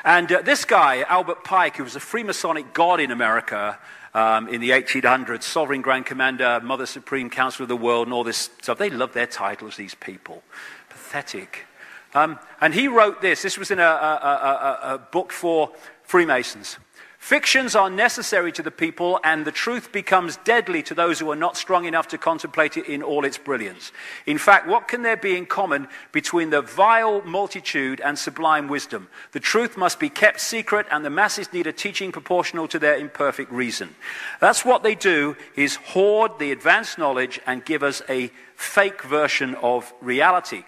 And this guy, Albert Pike, who was a Freemasonic god in America in the 1800s, Sovereign Grand Commander, Mother Supreme Council of the World, and all this stuff. They love their titles, these people. Pathetic. And he wrote this. This was in a book for Freemasons. Fictions are necessary to the people, and the truth becomes deadly to those who are not strong enough to contemplate it in all its brilliance. In fact, what can there be in common between the vile multitude and sublime wisdom? The truth must be kept secret, and the masses need a teaching proportional to their imperfect reason. That's what they do, is hoard the advanced knowledge and give us a fake version of reality.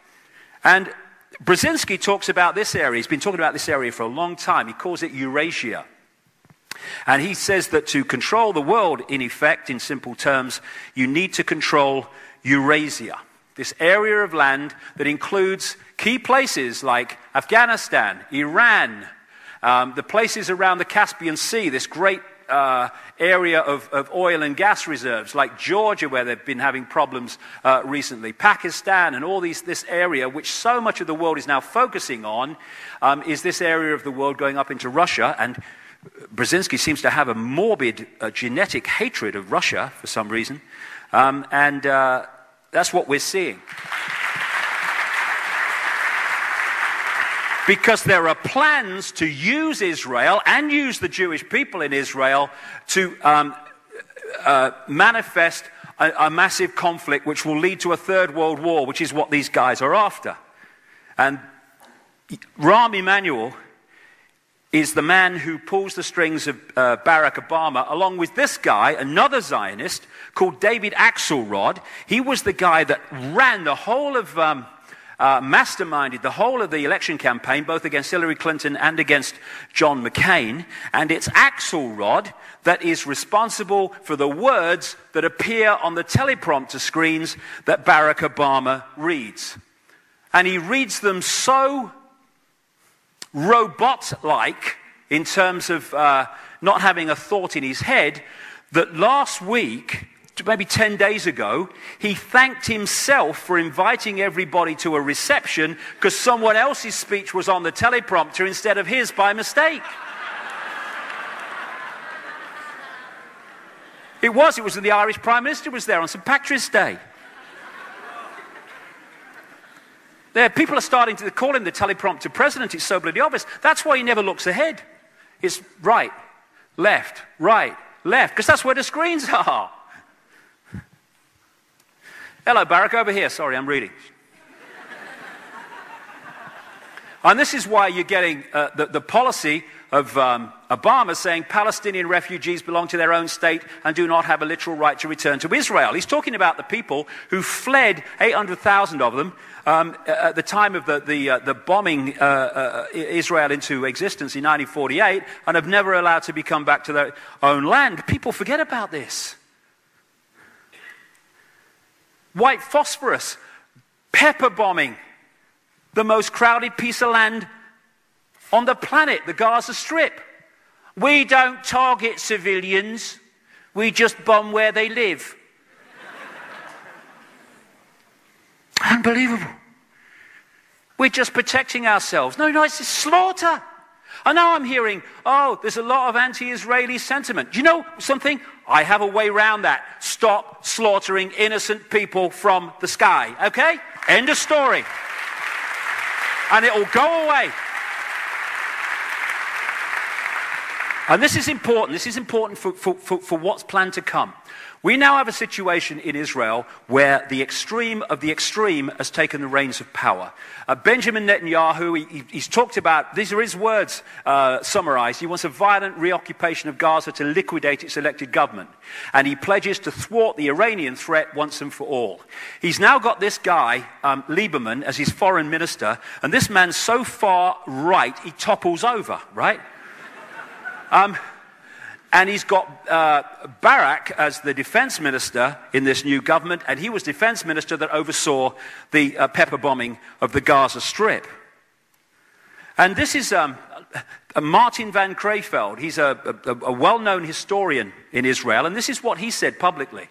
And Brzezinski talks about this area. He's been talking about this area for a long time. He calls it Eurasia. And he says that to control the world, in effect, in simple terms, you need to control Eurasia, this area of land that includes key places like Afghanistan, Iran, the places around the Caspian Sea, this great area of oil and gas reserves, like Georgia, where they've been having problems recently, Pakistan, and all this area, which so much of the world is now focusing on, is this area of the world going up into Russia. And Brzezinski seems to have a morbid genetic hatred of Russia for some reason, and that's what we're seeing. Because there are plans to use Israel and use the Jewish people in Israel to manifest a massive conflict which will lead to a third world war, which is what these guys are after. And Rahm Emanuel is the man who pulls the strings of Barack Obama, along with this guy, another Zionist, called David Axelrod. He was the guy that ran the whole of, masterminded the whole of the election campaign, both against Hillary Clinton and against John McCain. And it's Axelrod that is responsible for the words that appear on the teleprompter screens that Barack Obama reads. And he reads them so robot-like, in terms of not having a thought in his head, that last week, maybe 10 days ago, he thanked himself for inviting everybody to a reception because someone else's speech was on the teleprompter instead of his by mistake. It was the Irish Prime Minister was there on St. Patrick's Day. There, people are starting to call him the teleprompter president. It's so bloody obvious. That's why he never looks ahead. It's right, left, because that's where the screens are. Hello, Barack, over here. Sorry, I'm reading. And this is why you're getting the policy of Obama saying Palestinian refugees belong to their own state and do not have a literal right to return to Israel. He's talking about the people who fled, 800,000 of them, at the time of the bombing Israel into existence in 1948, and have never allowed to come back to their own land. People forget about this. White phosphorus, pepper bombing, the most crowded piece of land on the planet, the Gaza Strip. We don't target civilians, we just bomb where they live. Unbelievable. We're just protecting ourselves. No, it's a slaughter. And now I'm hearing, oh, there's a lot of anti-Israeli sentiment. Do you know something? I have a way around that. Stop slaughtering innocent people from the sky, okay? End of story. And it will go away. And this is important. This is important for what's planned to come. We now have a situation in Israel where the extreme of the extreme has taken the reins of power. Benjamin Netanyahu, he's talked about, these are his words summarized, he wants a violent reoccupation of Gaza to liquidate its elected government. And he pledges to thwart the Iranian threat once and for all. He's now got this guy, Lieberman, as his foreign minister, and this man's so far right, he topples over, right? And he's got Barak as the defense minister in this new government, and he was defense minister that oversaw the pepper bombing of the Gaza Strip. And this is Martin van Creveld. He's a well-known historian in Israel, and this is what he said publicly.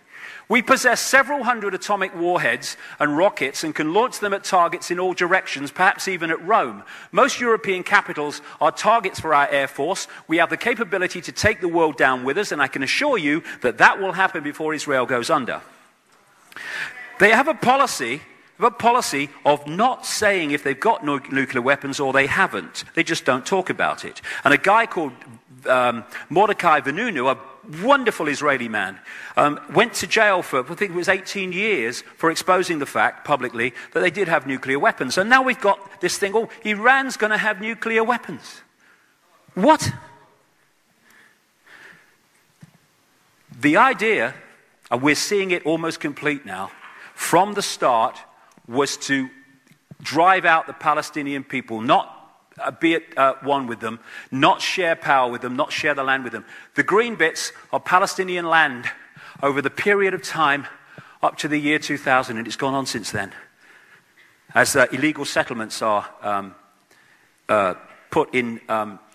We possess several hundred atomic warheads and rockets and can launch them at targets in all directions, perhaps even at Rome. Most European capitals are targets for our Air Force. We have the capability to take the world down with us, and I can assure you that that will happen before Israel goes under. They have a policy of not saying if they've got nuclear weapons or they haven't. They just don't talk about it. And a guy called Mordecai Vanunu, a wonderful Israeli man, went to jail for, I think it was 18 years, for exposing the fact publicly that they did have nuclear weapons. And now we've got this thing, oh, Iran's going to have nuclear weapons. What? The idea, and we're seeing it almost complete now, from the start was to drive out the Palestinian people, not be at one with them, not share power with them, not share the land with them. The green bits are Palestinian land over the period of time up to the year 2000, and it's gone on since then. As illegal settlements are put in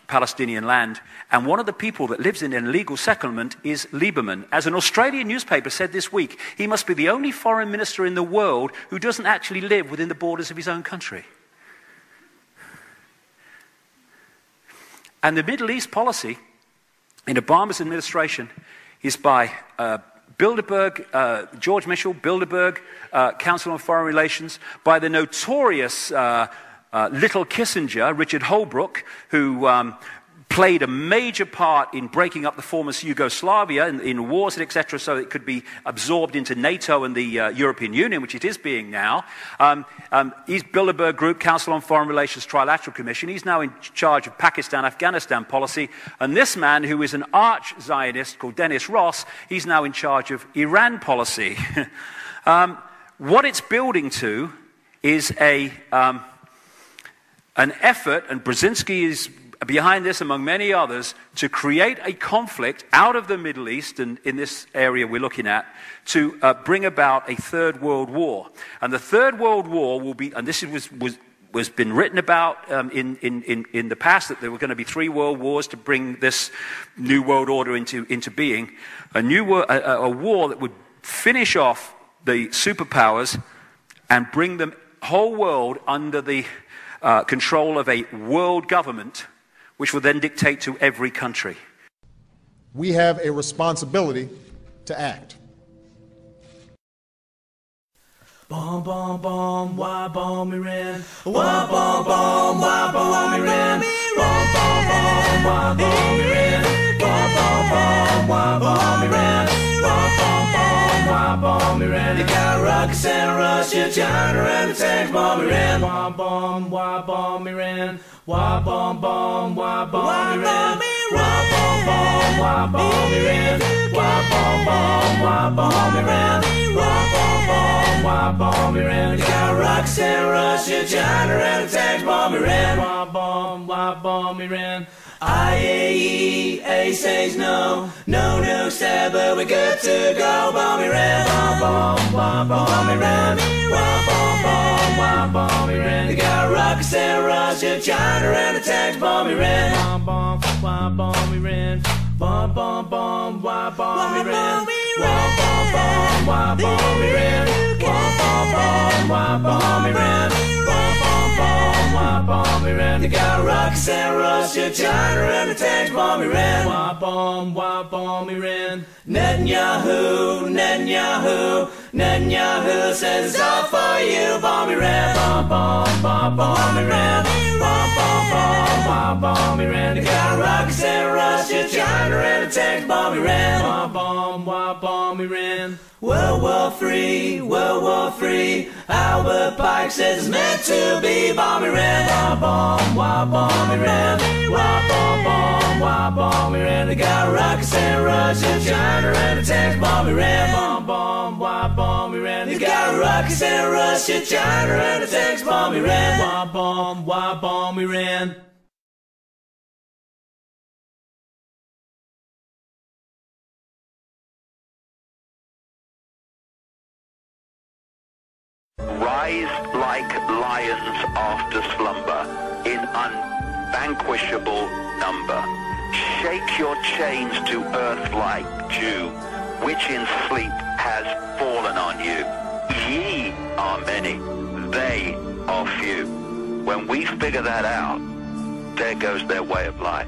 Palestinian land, and one of the people that lives in an illegal settlement is Lieberman. As an Australian newspaper said this week, he must be the only foreign minister in the world who doesn't actually live within the borders of his own country. And the Middle East policy in Obama's administration is by Bilderberg, George Mitchell, Bilderberg, Council on Foreign Relations, by the notorious little Kissinger, Richard Holbrooke, who played a major part in breaking up the former Yugoslavia in wars, etc., so it could be absorbed into NATO and the European Union, which it is being now. He's Bilderberg Group, Council on Foreign Relations, Trilateral Commission. He's now in charge of Pakistan-Afghanistan policy. And this man, who is an arch-Zionist called Dennis Ross, he's now in charge of Iran policy. What it's building to is an effort, and Brzezinski is behind this among many others, to create a conflict out of the Middle East, and in this area we're looking at, to bring about a third world war. And the third world war will be, and this was been written about in the past, that there were going to be 3 world wars to bring this new world order into being, a war that would finish off the superpowers and bring the whole world under the control of a world government, which will then dictate to every country. We have a responsibility to act. Bomb, bomb, bomb, why bomb Iran? Why bomb, bomb, why bomb Iran? Bomb, bomb, bomb, why bomb Iran? Bomb, bomb, bomb, why bomb Iran? Bomb, bomb, bomb, why bomb Iran? They got rockets and Russia, China, and the tanks bomb Iran. Why bomb, why bomb Iran? Why bomb, bomb, why bomb Iran? Why bomb, bomb, why bomb Iran? Why bomb, bomb, why bomb Iran? Why bomb, bomb, why bomb Iran? They got rockets and Russia, China, and the tanks bomb Iran. Why bomb Iran? IAEA says no, no nukes there, but we're good to go. Bomb Iran, bomb Iran, bomb Iran. They got rockets and Russia, China, and the tanks bomb Iran. Bomb Iran, bomb Iran, bomb Iran, bomb Iran, bomb Iran. They got rockets and Russia, China, and the tanks bomb Iran. Why bomb Iran? Netanyahu says it's all for you. Bomb Iran, bomb Iran, bomb Iran. They got rockets and Russia, China, and the tanks bomb Iran. Bomb Iran. World War III, Albert Pike says it's meant to be. Bomb Iran, bomb Iran, bomb Iran. They got rockets and Russia, China, and the tanks bomb Iran. Bomb Iran. They got rockets and Russia, China, and the tanks bomb Iran. Bomb Iran. Rise like lions after slumber, in unvanquishable number. Shake your chains to earth like dew. which in sleep has fallen on you. Ye are many, they are few. When we figure that out, there goes their way of life.